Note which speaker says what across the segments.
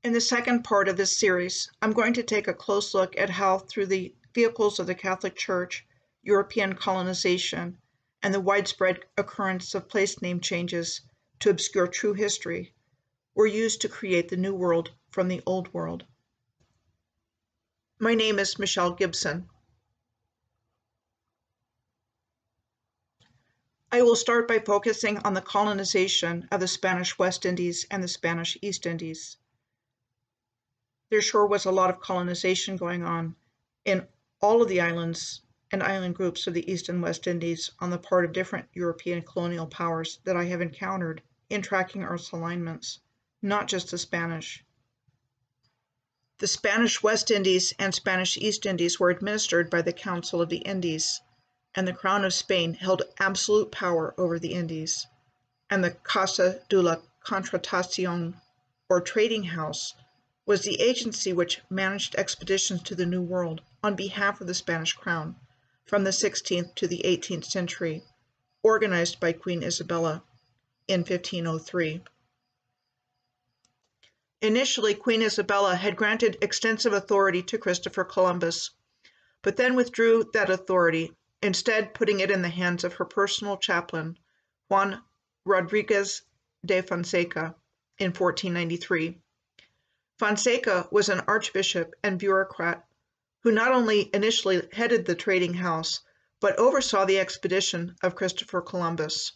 Speaker 1: In the second part of this series, I'm going to take a close look at how, through the vehicles of the Catholic Church, European colonization, and the widespread occurrence of place name changes to obscure true history, were used to create the New World from the Old World. My name is Michelle Gibson. I will start by focusing on the colonization of the Spanish West Indies and the Spanish East Indies. There sure was a lot of colonization going on in all of the islands and island groups of the East and West Indies on the part of different European colonial powers that I have encountered in tracking Earth's alignments, not just the Spanish. The Spanish West Indies and Spanish East Indies were administered by the Council of the Indies, and the Crown of Spain held absolute power over the Indies, and the Casa de la Contratación, or trading house, was the agency which managed expeditions to the New World on behalf of the Spanish Crown from the 16th to the 18th century, organized by Queen Isabella in 1503. Initially, Queen Isabella had granted extensive authority to Christopher Columbus, but then withdrew that authority, instead putting it in the hands of her personal chaplain, Juan Rodriguez de Fonseca, in 1493. Fonseca was an archbishop and bureaucrat who not only initially headed the trading house, but oversaw the expedition of Christopher Columbus.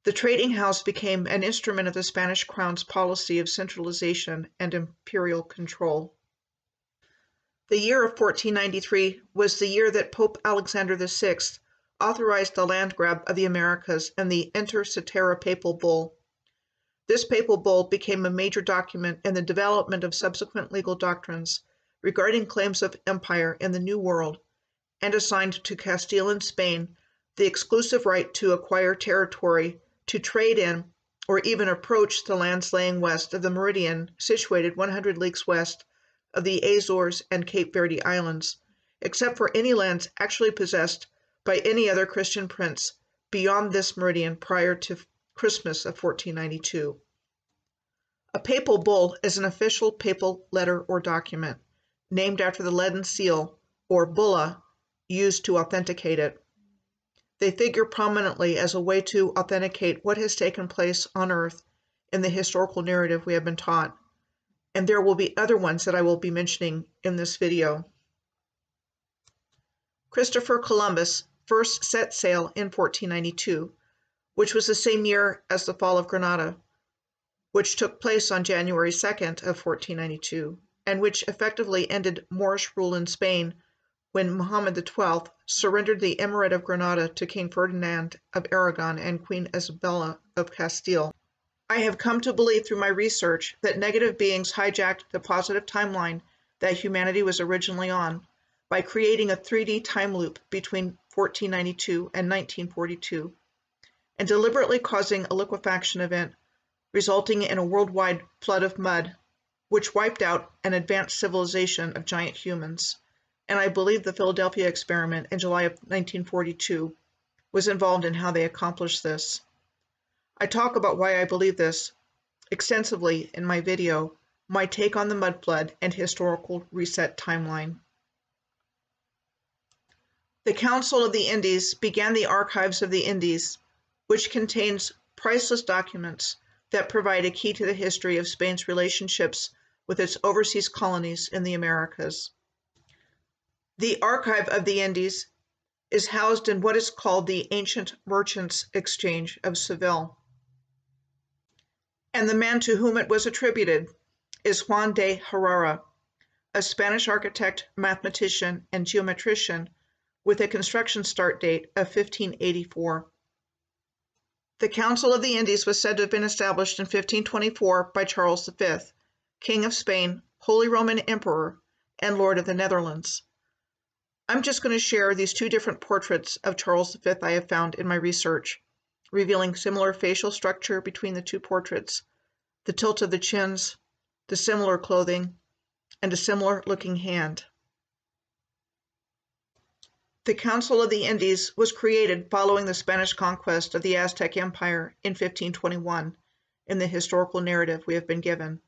Speaker 1: The trading house became an instrument of the Spanish Crown's policy of centralization and imperial control. The year of 1493 was the year that Pope Alexander VI authorized the land grab of the Americas and the Inter Cetera Papal Bull. This papal bull became a major document in the development of subsequent legal doctrines regarding claims of empire in the New World, and assigned to Castile and Spain the exclusive right to acquire territory, to trade in, or even approach the lands lying west of the meridian situated 100 leagues west of the Azores and Cape Verde Islands, except for any lands actually possessed by any other Christian prince beyond this meridian prior to Christmas of 1492. A papal bull is an official papal letter or document, named after the leaden seal, or bulla, used to authenticate it. They figure prominently as a way to authenticate what has taken place on Earth in the historical narrative we have been taught, and there will be other ones that I will be mentioning in this video. Christopher Columbus first set sail in 1492, which was the same year as the fall of Granada, which took place on January 2nd of 1492, and which effectively ended Moorish rule in Spain when Muhammad XII surrendered the Emirate of Granada to King Ferdinand of Aragon and Queen Isabella of Castile. I have come to believe through my research that negative beings hijacked the positive timeline that humanity was originally on by creating a 3D time loop between 1492 and 1942, and deliberately causing a liquefaction event resulting in a worldwide flood of mud, which wiped out an advanced civilization of giant humans. And I believe the Philadelphia experiment in July of 1942 was involved in how they accomplished this. I talk about why I believe this extensively in my video, My Take on the Mud Flood and Historical Reset Timeline. The Council of the Indies began the Archives of the Indies, which contains priceless documents that provide a key to the history of Spain's relationships with its overseas colonies in the Americas. The Archive of the Indies is housed in what is called the Ancient Merchants Exchange of Seville, and the man to whom it was attributed is Juan de Herrera, a Spanish architect, mathematician, and geometrician with a construction start date of 1584. The Council of the Indies was said to have been established in 1524 by Charles V, King of Spain, Holy Roman Emperor, and Lord of the Netherlands. I'm just going to share these two different portraits of Charles V I have found in my research, revealing similar facial structure between the two portraits, the tilt of the chins, the similar clothing, and a similar looking hand. The Council of the Indies was created following the Spanish conquest of the Aztec Empire in 1521, in the historical narrative we have been given.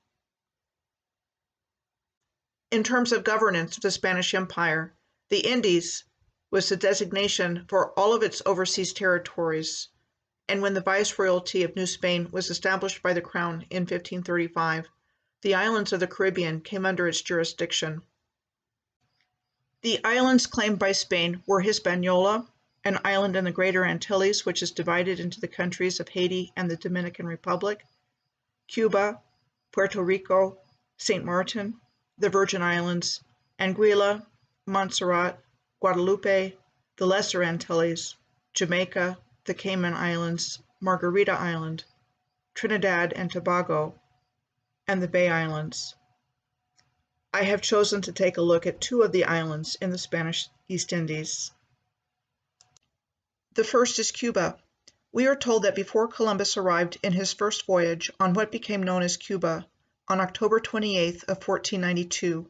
Speaker 1: In terms of governance of the Spanish Empire, the Indies was the designation for all of its overseas territories, and when the Viceroyalty of New Spain was established by the Crown in 1535, the islands of the Caribbean came under its jurisdiction. The islands claimed by Spain were Hispaniola, an island in the Greater Antilles which is divided into the countries of Haiti and the Dominican Republic, Cuba, Puerto Rico, St. Martin, the Virgin Islands, Anguilla, Montserrat, Guadeloupe, the Lesser Antilles, Jamaica, the Cayman Islands, Margarita Island, Trinidad and Tobago, and the Bay Islands. I have chosen to take a look at two of the islands in the Spanish East Indies. The first is Cuba. We are told that before Columbus arrived in his first voyage on what became known as Cuba on October 28th of 1492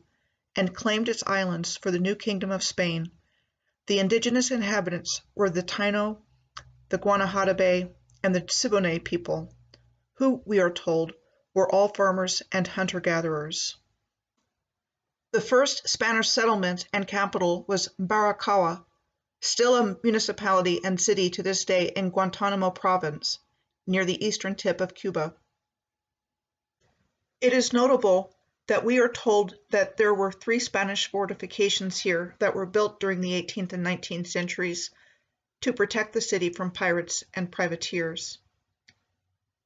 Speaker 1: and claimed its islands for the new kingdom of Spain, the indigenous inhabitants were the Taino, the Guanahatabe, and the Siboney people, who, we are told, were all farmers and hunter-gatherers. The first Spanish settlement and capital was Baracawa, still a municipality and city to this day in Guantanamo province, near the eastern tip of Cuba. It is notable that we are told that there were 3 Spanish fortifications here that were built during the 18th and 19th centuries to protect the city from pirates and privateers.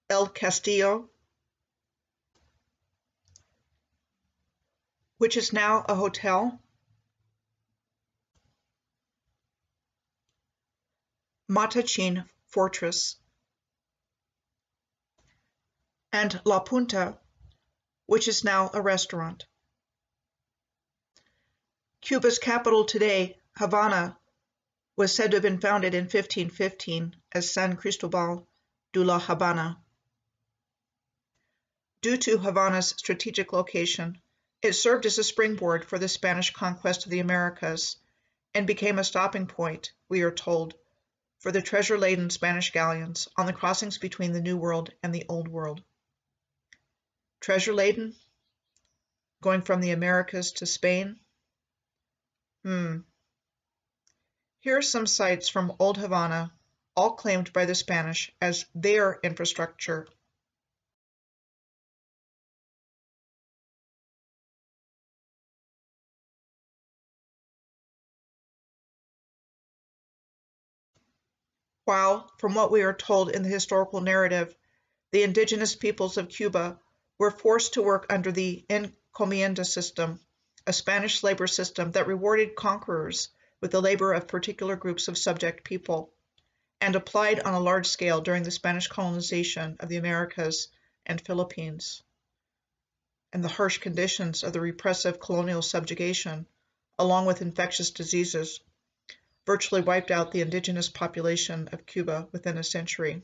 Speaker 1: El Castillo, which is now a hotel, Matachin Fortress, and La Punta, which is now a restaurant. Cuba's capital today, Havana, was said to have been founded in 1515 as San Cristobal de la Habana. Due to Havana's strategic location, it served as a springboard for the Spanish conquest of the Americas and became a stopping point, we are told, for the treasure-laden Spanish galleons on the crossings between the New World and the Old World. Treasure-laden? Going from the Americas to Spain? Here are some sites from Old Havana, all claimed by the Spanish as their infrastructure. While, from what we are told in the historical narrative, the indigenous peoples of Cuba were forced to work under the Encomienda system, a Spanish labor system that rewarded conquerors with the labor of particular groups of subject people, and applied on a large scale during the Spanish colonization of the Americas and Philippines. And the harsh conditions of the repressive colonial subjugation, along with infectious diseases, virtually wiped out the indigenous population of Cuba within a century.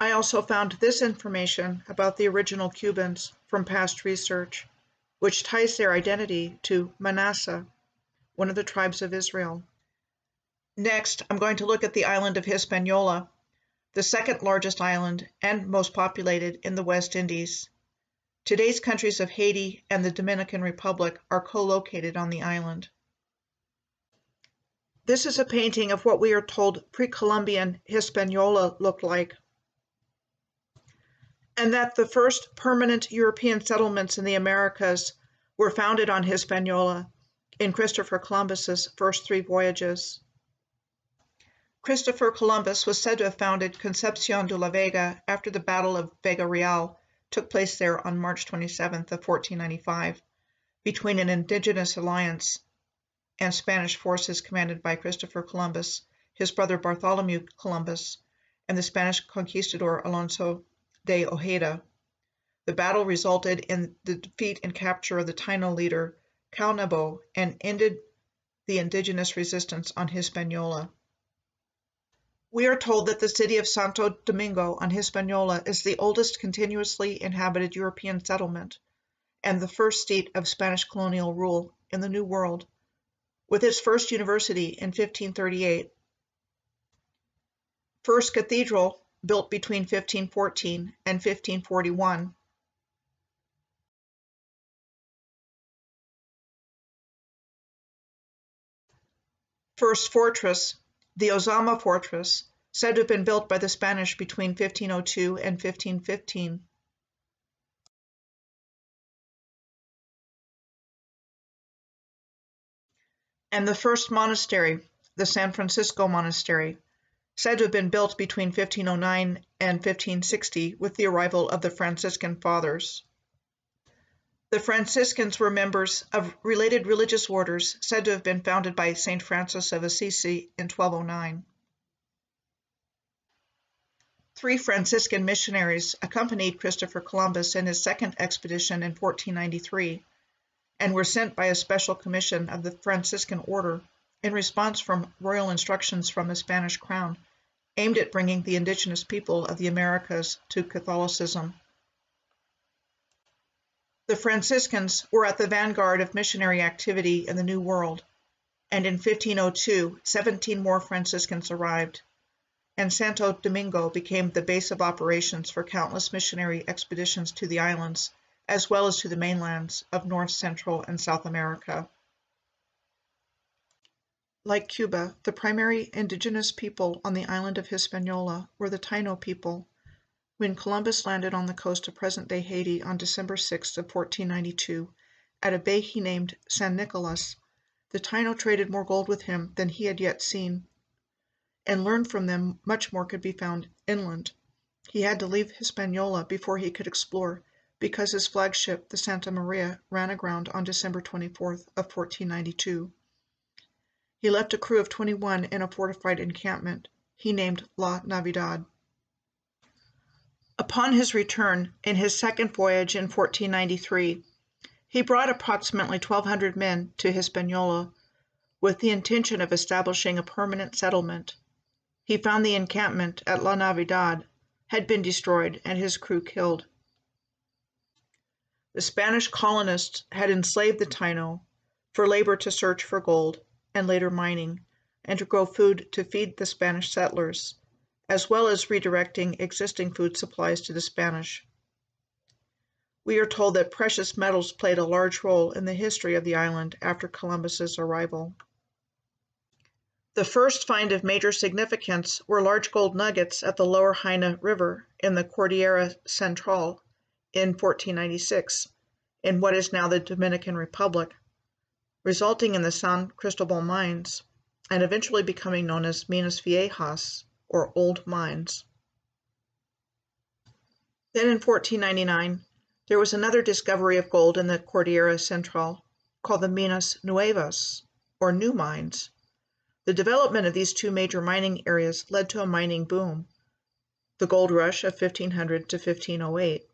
Speaker 1: I also found this information about the original Cubans from past research, which ties their identity to Manasseh, one of the tribes of Israel. Next, I'm going to look at the island of Hispaniola, the second largest island and most populated in the West Indies. Today's countries of Haiti and the Dominican Republic are co-located on the island. This is a painting of what we are told pre-Columbian Hispaniola looked like, and that the first permanent European settlements in the Americas were founded on Hispaniola in Christopher Columbus's first 3 voyages. Christopher Columbus was said to have founded Concepcion de la Vega after the Battle of Vega Real took place there on March 27th of 1495, between an indigenous alliance and Spanish forces commanded by Christopher Columbus, his brother Bartholomew Columbus, and the Spanish conquistador Alonso de Ojeda. The battle resulted in the defeat and capture of the Taino leader Caunabo and ended the indigenous resistance on Hispaniola. We are told that the city of Santo Domingo on Hispaniola is the oldest continuously inhabited European settlement and the first seat of Spanish colonial rule in the New World, with its first university in 1538. First cathedral built between 1514 and 1541. first fortress, the Ozama fortress, said to have been built by the Spanish between 1502 and 1515. And the first monastery, the San Francisco Monastery, said to have been built between 1509 and 1560 with the arrival of the Franciscan Fathers. The Franciscans were members of related religious orders said to have been founded by St. Francis of Assisi in 1209. 3 Franciscan missionaries accompanied Christopher Columbus in his second expedition in 1493 and were sent by a special commission of the Franciscan order in response from royal instructions from the Spanish crown aimed at bringing the indigenous people of the Americas to Catholicism. The Franciscans were at the vanguard of missionary activity in the New World, and in 1502, 17 more Franciscans arrived, and Santo Domingo became the base of operations for countless missionary expeditions to the islands, as well as to the mainlands of North, Central, and South America. Like Cuba, the primary indigenous people on the island of Hispaniola were the Taino people. When Columbus landed on the coast of present-day Haiti on December 6 of 1492, at a bay he named San Nicolas, the Taino traded more gold with him than he had yet seen, and learned from them much more could be found inland. He had to leave Hispaniola before he could explore, because his flagship, the Santa Maria, ran aground on December 24th of 1492. He left a crew of 21 in a fortified encampment he named La Navidad. Upon his return, in his second voyage in 1493, he brought approximately 1,200 men to Hispaniola with the intention of establishing a permanent settlement. He found the encampment at La Navidad had been destroyed and his crew killed. The Spanish colonists had enslaved the Taino for labor to search for gold and later mining, and to grow food to feed the Spanish settlers, as well as redirecting existing food supplies to the Spanish. We are told that precious metals played a large role in the history of the island after Columbus's arrival. The first find of major significance were large gold nuggets at the lower Haina River in the Cordillera Central in 1496, in what is now the Dominican Republic, resulting in the San Cristobal mines, and eventually becoming known as Minas Viejas, or Old Mines. Then in 1499, there was another discovery of gold in the Cordillera Central, called the Minas Nuevas, or New Mines. The development of these two major mining areas led to a mining boom, the gold rush of 1500 to 1508.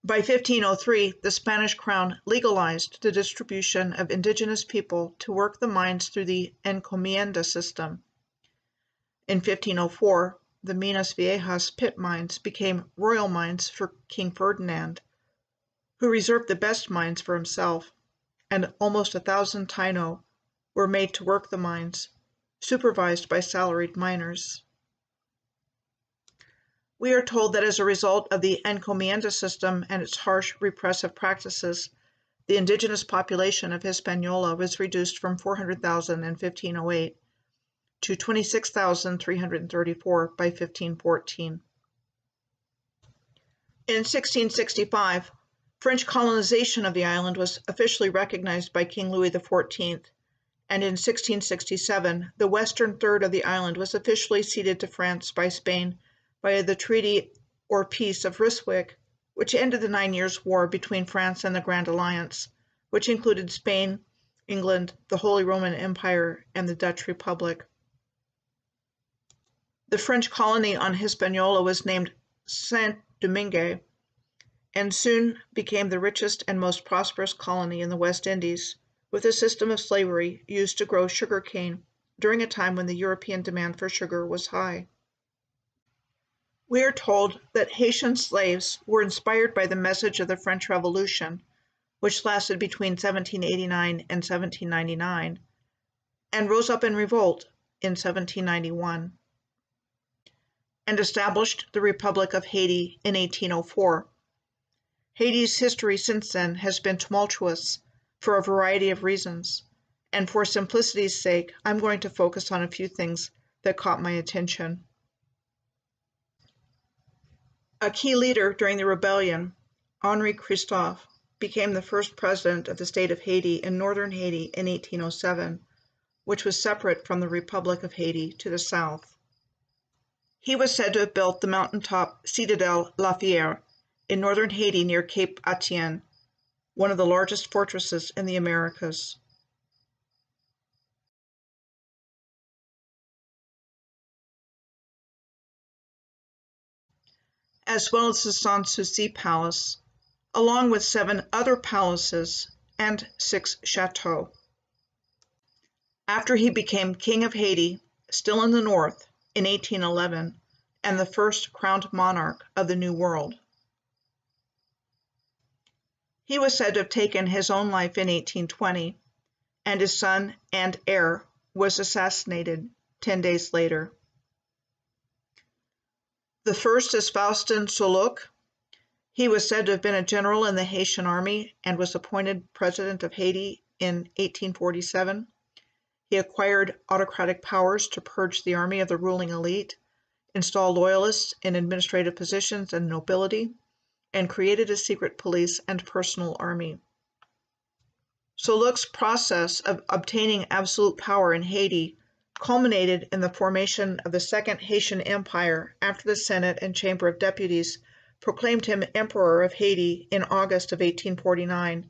Speaker 1: By 1503, the Spanish crown legalized the distribution of indigenous people to work the mines through the Encomienda system. In 1504, the Minas Viejas pit mines became royal mines for King Ferdinand, who reserved the best mines for himself, and almost 1,000 Taino were made to work the mines, supervised by salaried miners. We are told that as a result of the Encomienda system and its harsh repressive practices, the indigenous population of Hispaniola was reduced from 400,000 in 1508 to 26,334 by 1514. In 1665, French colonization of the island was officially recognized by King Louis XIV, and in 1667, the western third of the island was officially ceded to France by Spain by the Treaty or Peace of Ryswick, which ended the 9 Years' War between France and the Grand Alliance, which included Spain, England, the Holy Roman Empire, and the Dutch Republic. The French colony on Hispaniola was named Saint-Domingue, and soon became the richest and most prosperous colony in the West Indies, with a system of slavery used to grow sugar cane during a time when the European demand for sugar was high. We are told that Haitian slaves were inspired by the message of the French Revolution, which lasted between 1789 and 1799, and rose up in revolt in 1791, and established the Republic of Haiti in 1804. Haiti's history since then has been tumultuous for a variety of reasons, and for simplicity's sake, I'm going to focus on a few things that caught my attention. A key leader during the rebellion, Henri Christophe, became the first president of the state of Haiti in northern Haiti in 1807, which was separate from the Republic of Haiti to the south. He was said to have built the mountaintop Citadelle La Fière in northern Haiti near Cape Etienne, one of the largest fortresses in the Americas. As well as the Sans Souci Palace, along with 7 other palaces and 6 chateaux. After he became King of Haiti, still in the north, in 1811, and the first crowned monarch of the New World. He was said to have taken his own life in 1820, and his son and heir was assassinated 10 days later. The first is Faustin Soulouque. He was said to have been a general in the Haitian army and was appointed president of Haiti in 1847. He acquired autocratic powers to purge the army of the ruling elite, install loyalists in administrative positions and nobility, and created a secret police and personal army. Soulouque's process of obtaining absolute power in Haiti culminated in the formation of the Second Haitian Empire after the Senate and Chamber of Deputies proclaimed him Emperor of Haiti in August of 1849,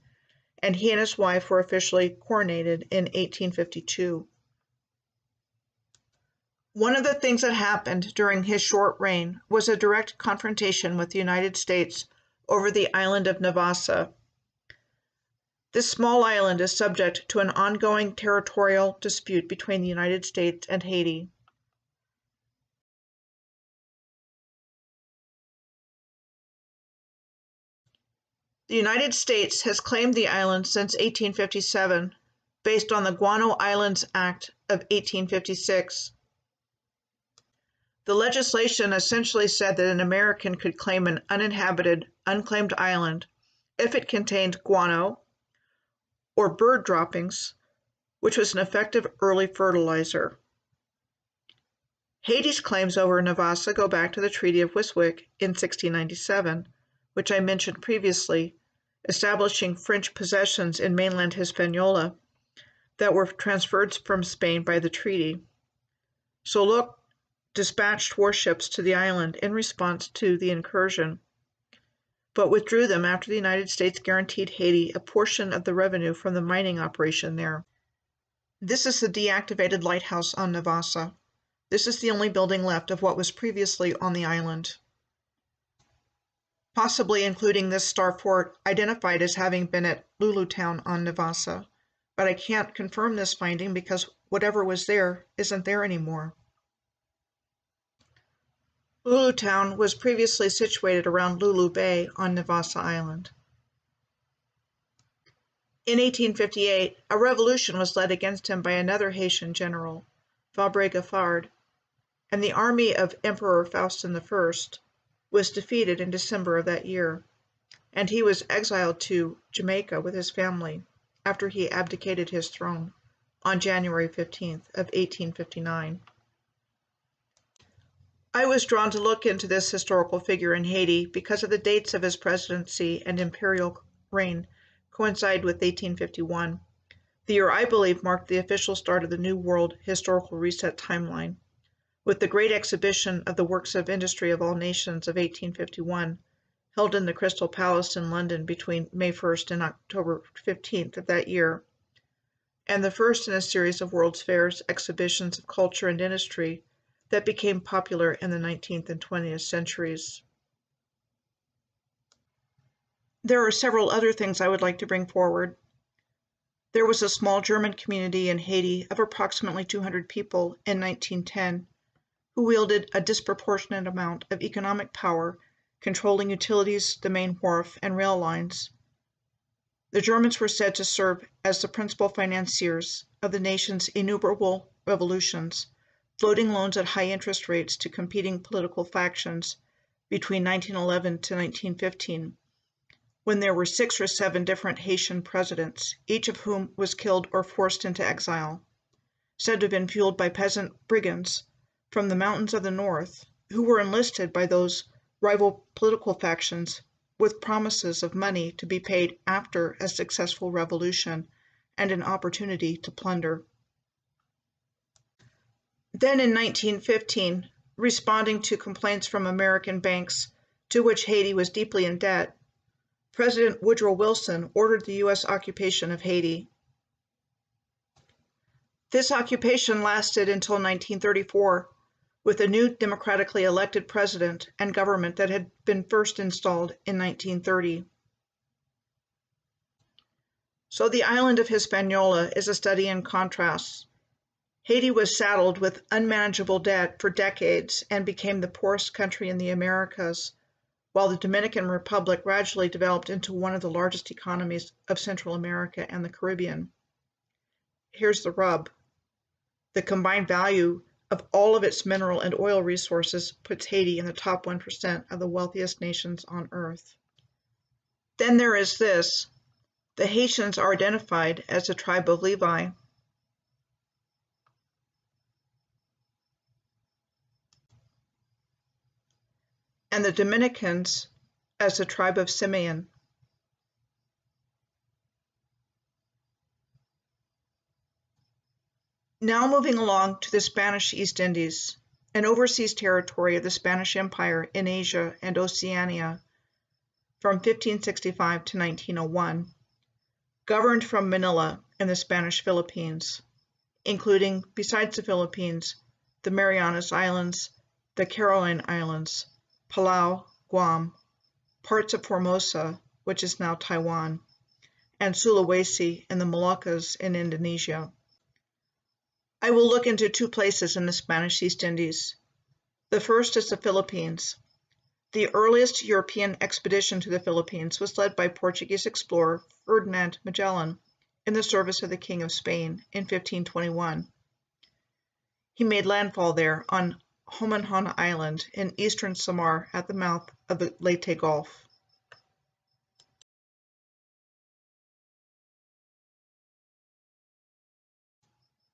Speaker 1: and he and his wife were officially coronated in 1852. One of the things that happened during his short reign was a direct confrontation with the United States over the island of Navassa. This small island is subject to an ongoing territorial dispute between the United States and Haiti. The United States has claimed the island since 1857, based on the Guano Islands Act of 1856. The legislation essentially said that an American could claim an uninhabited, unclaimed island if it contained guano or bird droppings, which was an effective early fertilizer. Haiti's claims over Navassa go back to the Treaty of Wisswick in 1697, which I mentioned previously, establishing French possessions in mainland Hispaniola that were transferred from Spain by the treaty. Soulouque dispatched warships to the island in response to the incursion, but withdrew them after the United States guaranteed Haiti a portion of the revenue from the mining operation there. This is the deactivated lighthouse on Navassa. This is the only building left of what was previously on the island, possibly including this star fort identified as having been at Lulutown on Navassa, but I can't confirm this finding because whatever was there isn't there anymore. Lulutown was previously situated around Lulu Bay on Navassa Island. In 1858, a revolution was led against him by another Haitian general, Fabre-Gaffard, and the army of Emperor Faustin I was defeated in December of that year, and he was exiled to Jamaica with his family after he abdicated his throne on January 15th of 1859. I was drawn to look into this historical figure in Haiti because of the dates of his presidency and imperial reign coincide with 1851, the year I believe marked the official start of the New World historical reset timeline, with the Great Exhibition of the Works of Industry of All Nations of 1851, held in the Crystal Palace in London between May 1st and October 15th of that year, and the first in a series of World's Fairs, exhibitions of culture and industry that became popular in the 19th and 20th centuries. There are several other things I would like to bring forward. There was a small German community in Haiti of approximately 200 people in 1910 who wielded a disproportionate amount of economic power, controlling utilities, the main wharf, and rail lines. The Germans were said to serve as the principal financiers of the nation's innumerable revolutions, floating loans at high interest rates to competing political factions between 1911 to 1915, when there were 6 or 7 different Haitian presidents, each of whom was killed or forced into exile, said to have been fueled by peasant brigands from the mountains of the north, who were enlisted by those rival political factions with promises of money to be paid after a successful revolution and an opportunity to plunder. Then in 1915, responding to complaints from American banks to which Haiti was deeply in debt, President Woodrow Wilson ordered the U.S. occupation of Haiti. This occupation lasted until 1934, with a new democratically elected president and government that had been first installed in 1930. So the island of Hispaniola is a study in contrasts. Haiti was saddled with unmanageable debt for decades and became the poorest country in the Americas, while the Dominican Republic gradually developed into one of the largest economies of Central America and the Caribbean. Here's the rub. The combined value of all of its mineral and oil resources puts Haiti in the top 1% of the wealthiest nations on earth. Then there is this. The Haitians are identified as the tribe of Levi. And the Dominicans as the tribe of Simeon. Now moving along to the Spanish East Indies, an overseas territory of the Spanish Empire in Asia and Oceania from 1565 to 1901, governed from Manila in the Spanish Philippines, including, besides the Philippines, the Marianas Islands, the Caroline Islands, Palau, Guam, parts of Formosa, which is now Taiwan, and Sulawesi and the Moluccas in Indonesia. I will look into 2 places in the Spanish East Indies. The first is the Philippines. The earliest European expedition to the Philippines was led by Portuguese explorer Ferdinand Magellan in the service of the King of Spain in 1521. He made landfall there on Homanhon Island in eastern Samar at the mouth of the Leyte Gulf.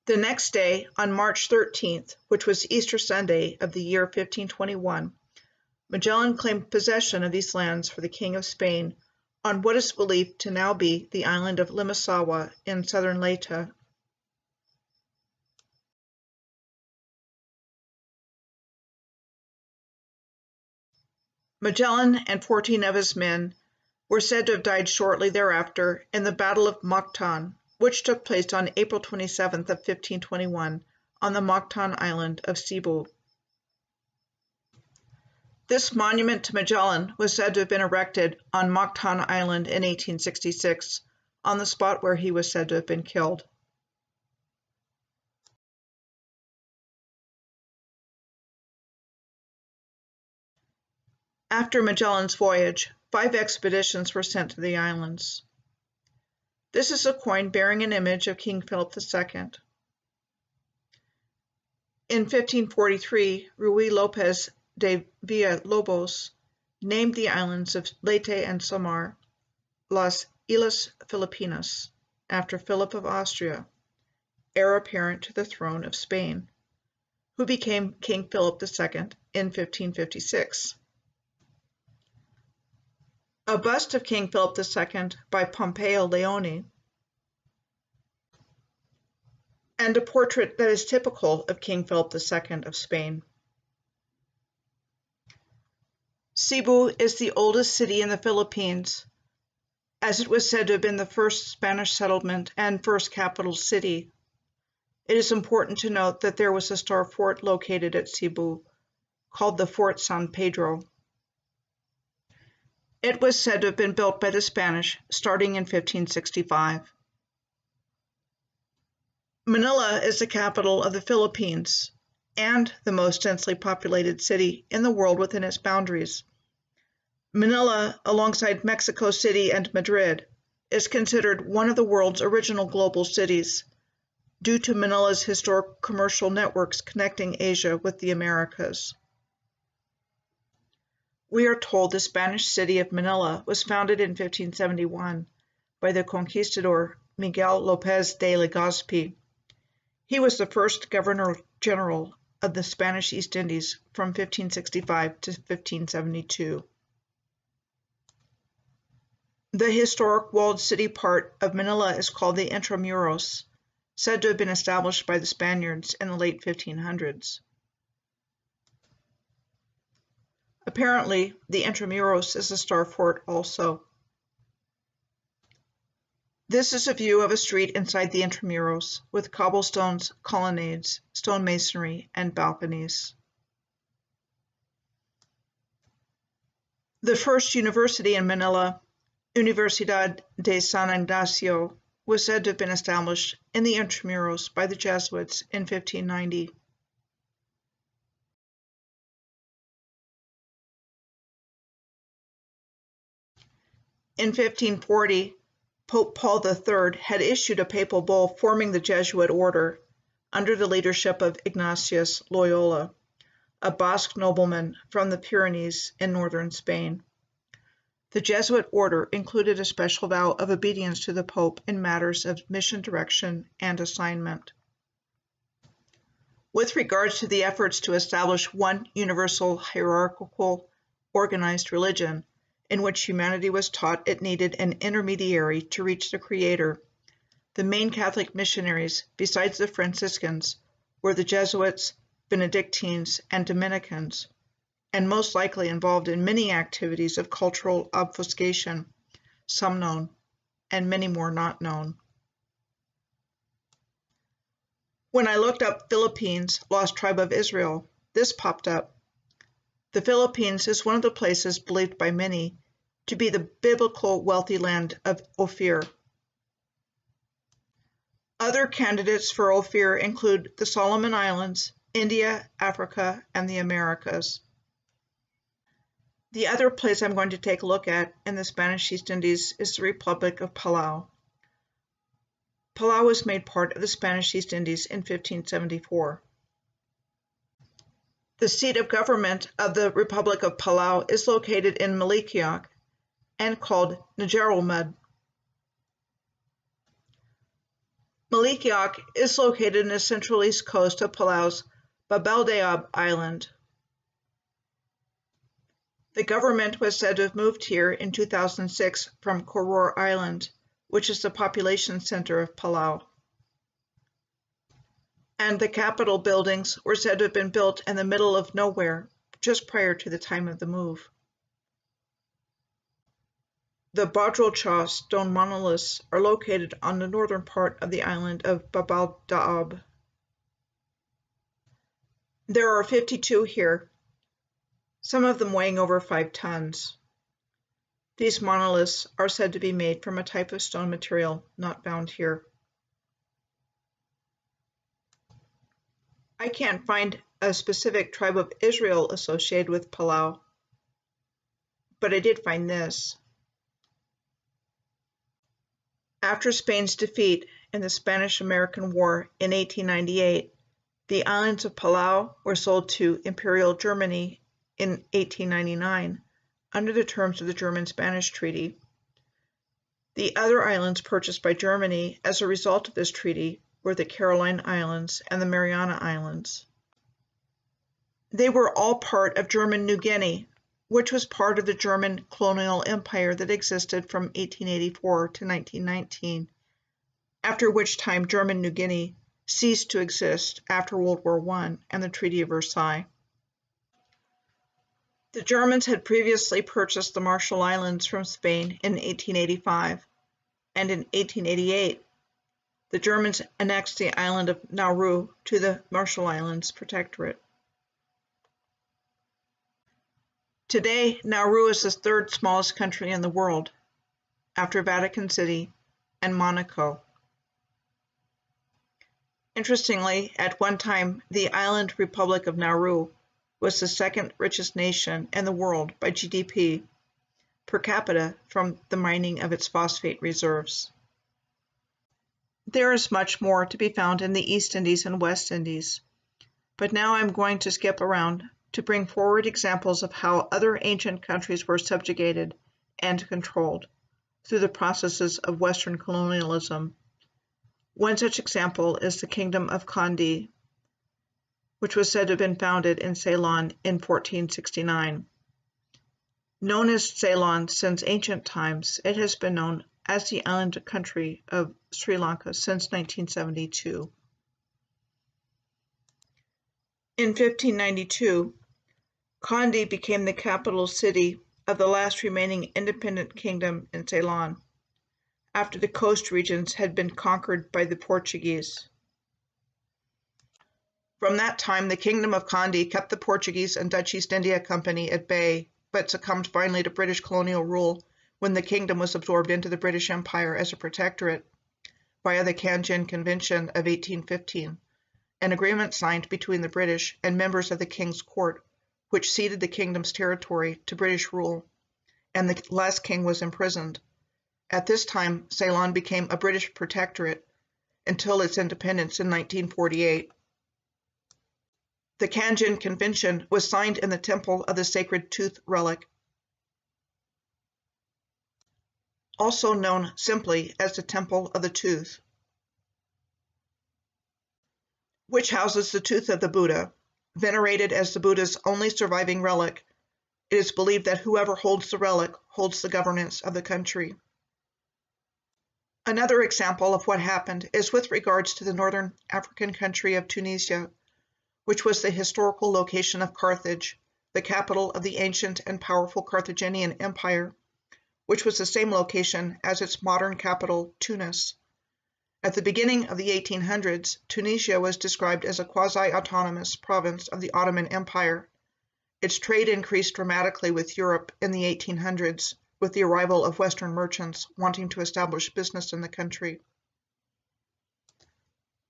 Speaker 1: The next day, on March 13th, which was Easter Sunday of the year 1521, Magellan claimed possession of these lands for the King of Spain on what is believed to now be the island of Limasawa in southern Leyte. Magellan and 14 of his men were said to have died shortly thereafter in the Battle of Mactan, which took place on April 27th of 1521 on the Mactan island of Cebu. This monument to Magellan was said to have been erected on Mactan Island in 1866, on the spot where he was said to have been killed. After Magellan's voyage, 5 expeditions were sent to the islands. This is a coin bearing an image of King Philip II. In 1543, Ruy Lopez de Villalobos named the islands of Leyte and Samar Las Islas Filipinas, after Philip of Austria, heir apparent to the throne of Spain, who became King Philip II in 1556. A bust of King Philip II by Pompeo Leone, and a portrait that is typical of King Philip II of Spain. Cebu is the oldest city in the Philippines, as it was said to have been the first Spanish settlement and first capital city. It is important to note that there was a star fort located at Cebu, called the Fort San Pedro. It was said to have been built by the Spanish starting in 1565. Manila is the capital of the Philippines and the most densely populated city in the world within its boundaries. Manila, alongside Mexico City and Madrid, is considered one of the world's original global cities due to Manila's historic commercial networks connecting Asia with the Americas. We are told the Spanish city of Manila was founded in 1571 by the conquistador Miguel López de Legazpi. He was the first governor-general of the Spanish East Indies from 1565 to 1572. The historic walled city part of Manila is called the Intramuros, said to have been established by the Spaniards in the late 1500s. Apparently, the Intramuros is a star fort also. This is a view of a street inside the Intramuros, with cobblestones, colonnades, stone masonry, and balconies. The first university in Manila, Universidad de San Ignacio, was said to have been established in the Intramuros by the Jesuits in 1590. In 1540, Pope Paul III had issued a papal bull forming the Jesuit order under the leadership of Ignatius Loyola, a Basque nobleman from the Pyrenees in northern Spain. The Jesuit order included a special vow of obedience to the Pope in matters of mission direction and assignment. With regards to the efforts to establish one universal hierarchical organized religion, in which humanity was taught it needed an intermediary to reach the Creator, the main Catholic missionaries, besides the Franciscans, were the Jesuits, Benedictines, and Dominicans, and most likely involved in many activities of cultural obfuscation, some known, and many more not known. When I looked up Philippines, Lost Tribe of Israel, this popped up. The Philippines is one of the places believed by many to be the biblical wealthy land of Ophir. Other candidates for Ophir include the Solomon Islands, India, Africa, and the Americas. The other place I'm going to take a look at in the Spanish East Indies is the Republic of Palau. Palau was made part of the Spanish East Indies in 1574. The seat of government of the Republic of Palau is located in Malikiak and called Najaromud. Malikiak is located in the central east coast of Palau's Babaldeab Island. The government was said to have moved here in 2006 from Koror Island, which is the population center of Palau. And the Capitol buildings were said to have been built in the middle of nowhere, just prior to the time of the move. The Badrolcha stone monoliths are located on the northern part of the island of Babaldaab. There are 52 here, some of them weighing over 5 tons. These monoliths are said to be made from a type of stone material not found here. I can't find a specific tribe of Israel associated with Palau, but I did find this. After Spain's defeat in the Spanish-American War in 1898, the islands of Palau were sold to Imperial Germany in 1899 under the terms of the German-Spanish Treaty. The other islands purchased by Germany as a result of this treaty were the Caroline Islands and the Mariana Islands. They were all part of German New Guinea, which was part of the German colonial empire that existed from 1884 to 1919, after which time German New Guinea ceased to exist after World War I and the Treaty of Versailles. The Germans had previously purchased the Marshall Islands from Spain in 1885, and in 1888, the Germans annexed the island of Nauru to the Marshall Islands Protectorate. Today, Nauru is the third smallest country in the world, after Vatican City and Monaco. Interestingly, at one time, the island Republic of Nauru was the second richest nation in the world by GDP per capita from the mining of its phosphate reserves. There is much more to be found in the East Indies and West Indies, but now I'm going to skip around to bring forward examples of how other ancient countries were subjugated and controlled through the processes of Western colonialism. One such example is the Kingdom of Kandy, which was said to have been founded in Ceylon in 1469. Known as Ceylon since ancient times, it has been known as the island country of Sri Lanka since 1972. In 1592, Kandy became the capital city of the last remaining independent kingdom in Ceylon, after the coast regions had been conquered by the Portuguese. From that time, the Kingdom of Kandy kept the Portuguese and Dutch East India Company at bay, but succumbed finally to British colonial rule when the kingdom was absorbed into the British Empire as a protectorate via the Canjin Convention of 1815, an agreement signed between the British and members of the King's Court, which ceded the kingdom's territory to British rule, and the last king was imprisoned. At this time, Ceylon became a British protectorate until its independence in 1948. The Canjin Convention was signed in the Temple of the Sacred Tooth Relic, also known simply as the Temple of the Tooth, which houses the tooth of the Buddha. Venerated as the Buddha's only surviving relic, it is believed that whoever holds the relic holds the governance of the country. Another example of what happened is with regards to the northern African country of Tunisia, which was the historical location of Carthage, the capital of the ancient and powerful Carthaginian Empire, which was the same location as its modern capital, Tunis. At the beginning of the 1800s, Tunisia was described as a quasi-autonomous province of the Ottoman Empire. Its trade increased dramatically with Europe in the 1800s, with the arrival of Western merchants wanting to establish business in the country.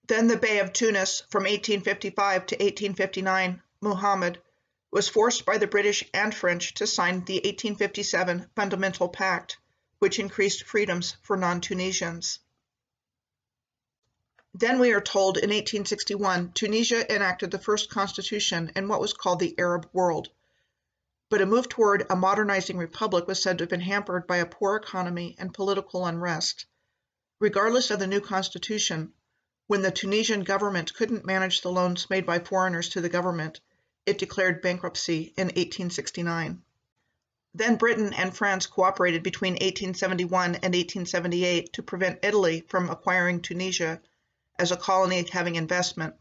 Speaker 1: Then the Bey of Tunis, from 1855 to 1859, Muhammad, was forced by the British and French to sign the 1857 Fundamental Pact, which increased freedoms for non-Tunisians. Then we are told in 1861, Tunisia enacted the first constitution in what was called the Arab world. But a move toward a modernizing republic was said to have been hampered by a poor economy and political unrest. Regardless of the new constitution, when the Tunisian government couldn't manage the loans made by foreigners to the government, it declared bankruptcy in 1869. Then Britain and France cooperated between 1871 and 1878 to prevent Italy from acquiring Tunisia as a colony having investment,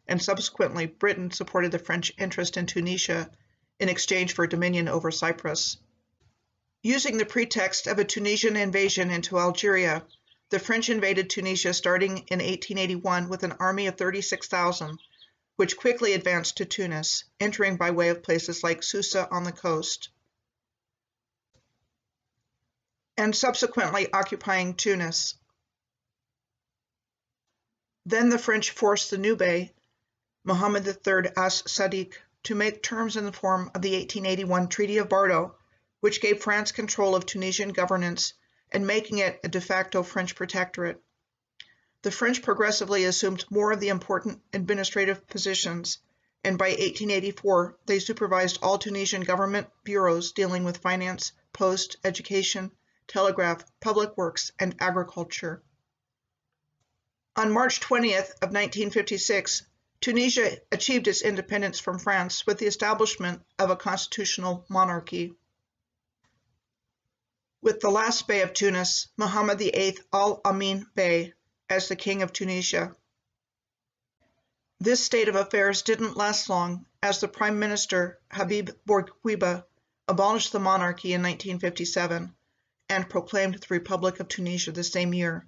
Speaker 1: and subsequently Britain supported the French interest in Tunisia in exchange for dominion over Cyprus. Using the pretext of a Tunisian invasion into Algeria, the French invaded Tunisia starting in 1881 with an army of 36,000, which quickly advanced to Tunis, entering by way of places like Susa on the coast, and subsequently occupying Tunis. Then the French forced the new Bey, Mohammed III as-Sadiq, to make terms in the form of the 1881 Treaty of Bordeaux, which gave France control of Tunisian governance and making it a de facto French protectorate. The French progressively assumed more of the important administrative positions, and by 1884 they supervised all Tunisian government bureaus dealing with finance, post, education, telegraph, public works, and agriculture. On March 20th of 1956, Tunisia achieved its independence from France with the establishment of a constitutional monarchy, with the last Bey of Tunis, Mohammed VIII Al-Amin Bey, as the King of Tunisia. This state of affairs didn't last long, as the Prime Minister, Habib Bourguiba, abolished the monarchy in 1957 and proclaimed the Republic of Tunisia the same year,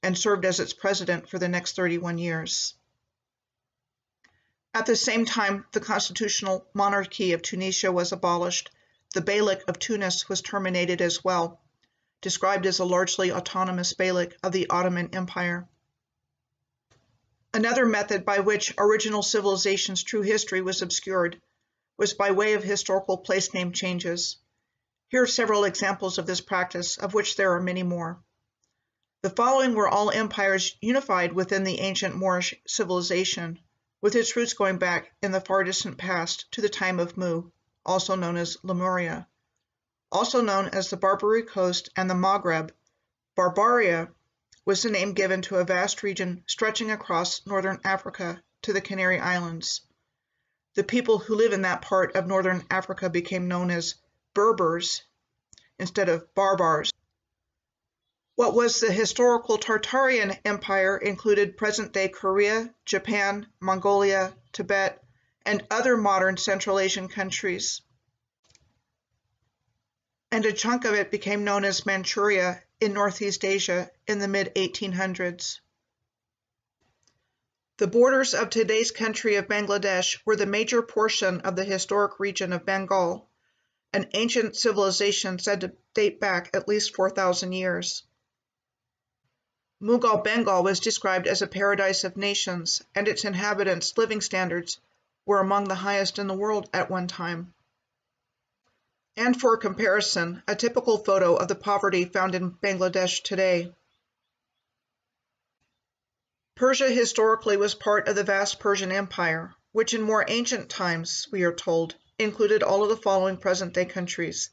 Speaker 1: and served as its president for the next 31 years. At the same time the constitutional monarchy of Tunisia was abolished, the Beylik of Tunis was terminated as well, described as a largely autonomous Beylik of the Ottoman Empire. Another method by which original civilization's true history was obscured was by way of historical place name changes. Here are several examples of this practice, of which there are many more. The following were all empires unified within the ancient Moorish civilization, with its roots going back in the far distant past to the time of Mu, also known as Lemuria. Also known as the Barbary Coast and the Maghreb, Barbaria was the name given to a vast region stretching across northern Africa to the Canary Islands. The people who live in that part of northern Africa became known as Berbers instead of Barbars. What was the historical Tartarian Empire included present-day Korea, Japan, Mongolia, Tibet, and other modern Central Asian countries. And a chunk of it became known as Manchuria in Northeast Asia in the mid-1800s. The borders of today's country of Bangladesh were the major portion of the historic region of Bengal, an ancient civilization said to date back at least 4,000 years. Mughal Bengal was described as a paradise of nations, and its inhabitants' living standards were among the highest in the world at one time. And for comparison, a typical photo of the poverty found in Bangladesh today. Persia historically was part of the vast Persian Empire, which in more ancient times, we are told, included all of the following present-day countries: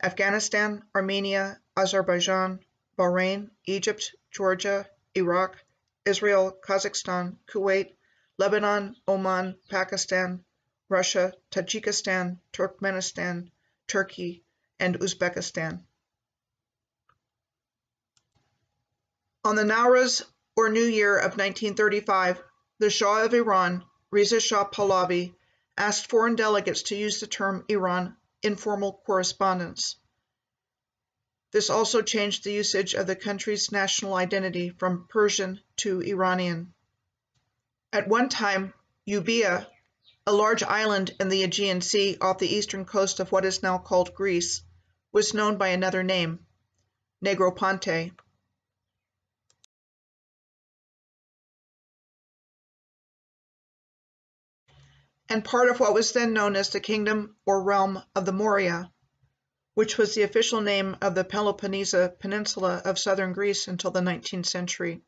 Speaker 1: Afghanistan, Armenia, Azerbaijan, Bahrain, Egypt, Georgia, Iraq, Israel, Kazakhstan, Kuwait, Lebanon, Oman, Pakistan, Russia, Tajikistan, Turkmenistan, Turkey, and Uzbekistan. On the Nowruz, or New Year of 1935, the Shah of Iran, Reza Shah Pahlavi, asked foreign delegates to use the term Iran in formal correspondence. This also changed the usage of the country's national identity from Persian to Iranian. At one time, Euboea, a large island in the Aegean Sea off the eastern coast of what is now called Greece, was known by another name, Negroponte. And part of what was then known as the kingdom or realm of the Morea, which was the official name of the Peloponnese Peninsula of southern Greece until the 19th century.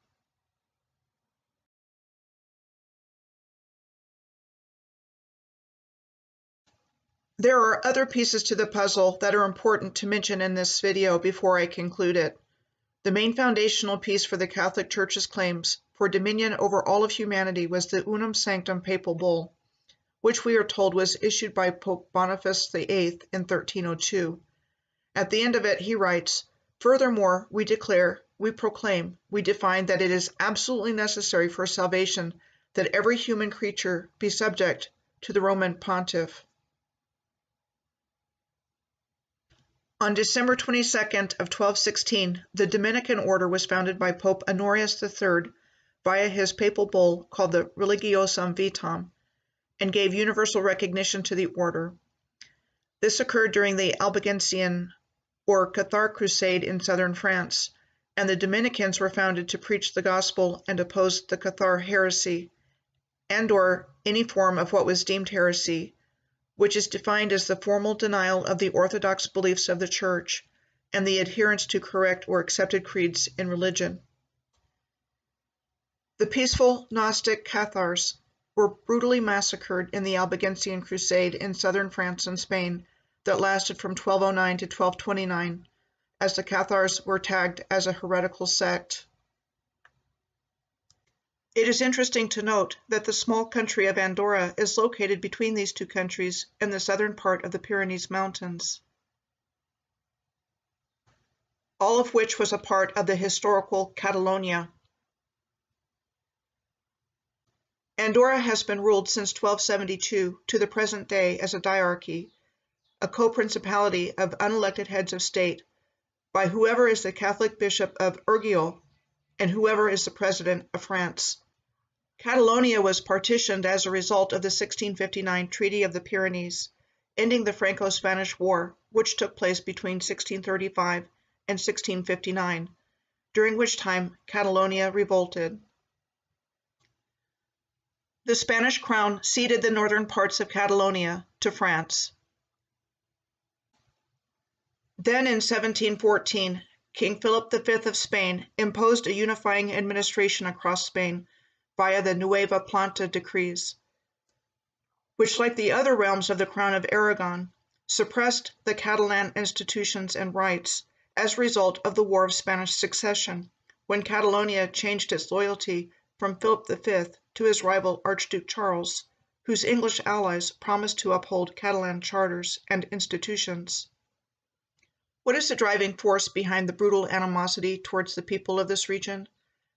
Speaker 1: There are other pieces to the puzzle that are important to mention in this video before I conclude it. The main foundational piece for the Catholic Church's claims for dominion over all of humanity was the Unum Sanctum Papal Bull, which we are told was issued by Pope Boniface VIII in 1302. At the end of it, he writes, "Furthermore, we declare, we proclaim, we define that it is absolutely necessary for salvation that every human creature be subject to the Roman Pontiff." On December 22nd of 1216, the Dominican order was founded by Pope Honorius III via his papal bull called the Religiosum Vitam, and gave universal recognition to the order. This occurred during the Albigensian or Cathar Crusade in southern France, and the Dominicans were founded to preach the gospel and oppose the Cathar heresy, and/or any form of what was deemed heresy, which is defined as the formal denial of the orthodox beliefs of the Church and the adherence to correct or accepted creeds in religion. The peaceful Gnostic Cathars were brutally massacred in the Albigensian Crusade in southern France and Spain that lasted from 1209 to 1229, as the Cathars were tagged as a heretical sect. It is interesting to note that the small country of Andorra is located between these two countries in the southern part of the Pyrenees Mountains, all of which was a part of the historical Catalonia. Andorra has been ruled since 1272 to the present day as a diarchy, a co-principality of unelected heads of state, by whoever is the Catholic Bishop of Urgell and whoever is the President of France. Catalonia was partitioned as a result of the 1659 Treaty of the Pyrenees, ending the Franco-Spanish War, which took place between 1635 and 1659, during which time Catalonia revolted. The Spanish crown ceded the northern parts of Catalonia to France. Then in 1714, King Philip V of Spain imposed a unifying administration across Spain via the Nueva Planta decrees, which, like the other realms of the Crown of Aragon, suppressed the Catalan institutions and rights as a result of the War of Spanish Succession, when Catalonia changed its loyalty from Philip V to his rival Archduke Charles, whose English allies promised to uphold Catalan charters and institutions. What is the driving force behind the brutal animosity towards the people of this region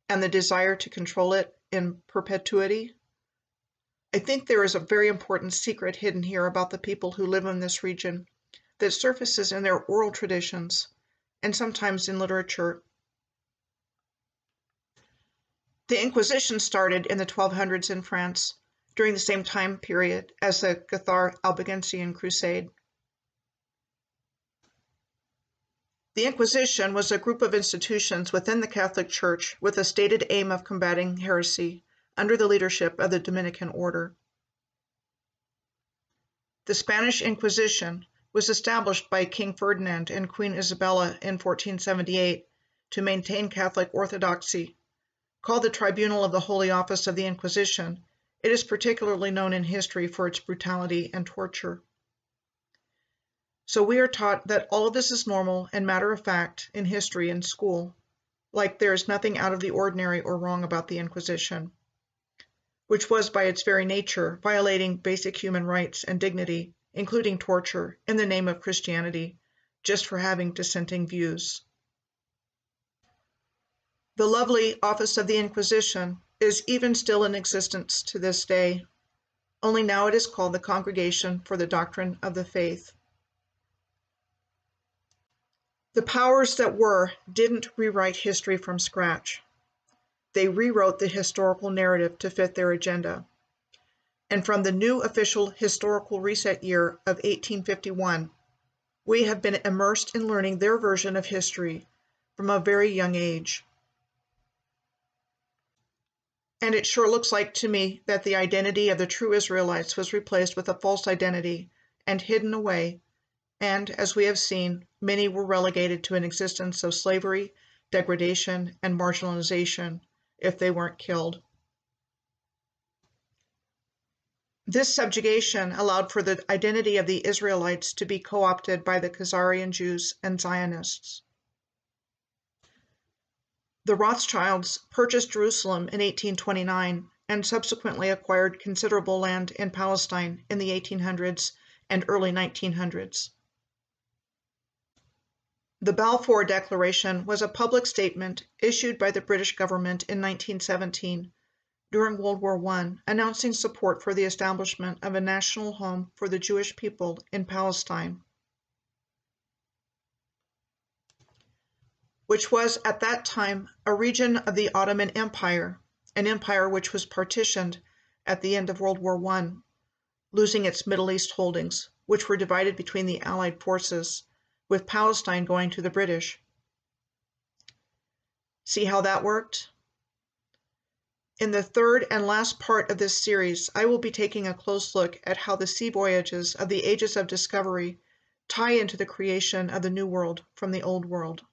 Speaker 1: and the desire to control it in perpetuity? I think there is a very important secret hidden here about the people who live in this region that surfaces in their oral traditions and sometimes in literature. The Inquisition started in the 1200s in France, during the same time period as the Cathar-Albigensian Crusade. The Inquisition was a group of institutions within the Catholic Church with a stated aim of combating heresy under the leadership of the Dominican order. The Spanish Inquisition was established by King Ferdinand and Queen Isabella in 1478 to maintain Catholic orthodoxy. Called the Tribunal of the Holy Office of the Inquisition, it is particularly known in history for its brutality and torture. So we are taught that all of this is normal and matter of fact in history in school, like there is nothing out of the ordinary or wrong about the Inquisition, which was by its very nature violating basic human rights and dignity, including torture, in the name of Christianity, just for having dissenting views. The lovely Office of the Inquisition is even still in existence to this day, only now it is called the Congregation for the Doctrine of the Faith. The powers that were didn't rewrite history from scratch. They rewrote the historical narrative to fit their agenda. And from the new official historical reset year of 1851, we have been immersed in learning their version of history from a very young age. And it sure looks like to me that the identity of the true Israelites was replaced with a false identity and hidden away, and, as we have seen, many were relegated to an existence of slavery, degradation, and marginalization if they weren't killed. This subjugation allowed for the identity of the Israelites to be co-opted by the Khazarian Jews and Zionists. The Rothschilds purchased Jerusalem in 1829 and subsequently acquired considerable land in Palestine in the 1800s and early 1900s. The Balfour Declaration was a public statement issued by the British government in 1917 during World War I, announcing support for the establishment of a national home for the Jewish people in Palestine, which was at that time a region of the Ottoman Empire, an empire which was partitioned at the end of World War I, losing its Middle East holdings, which were divided between the Allied forces, with Palestine going to the British. See how that worked? In the third and last part of this series, I will be taking a close look at how the sea voyages of the ages of discovery tie into the creation of the New World from the Old World.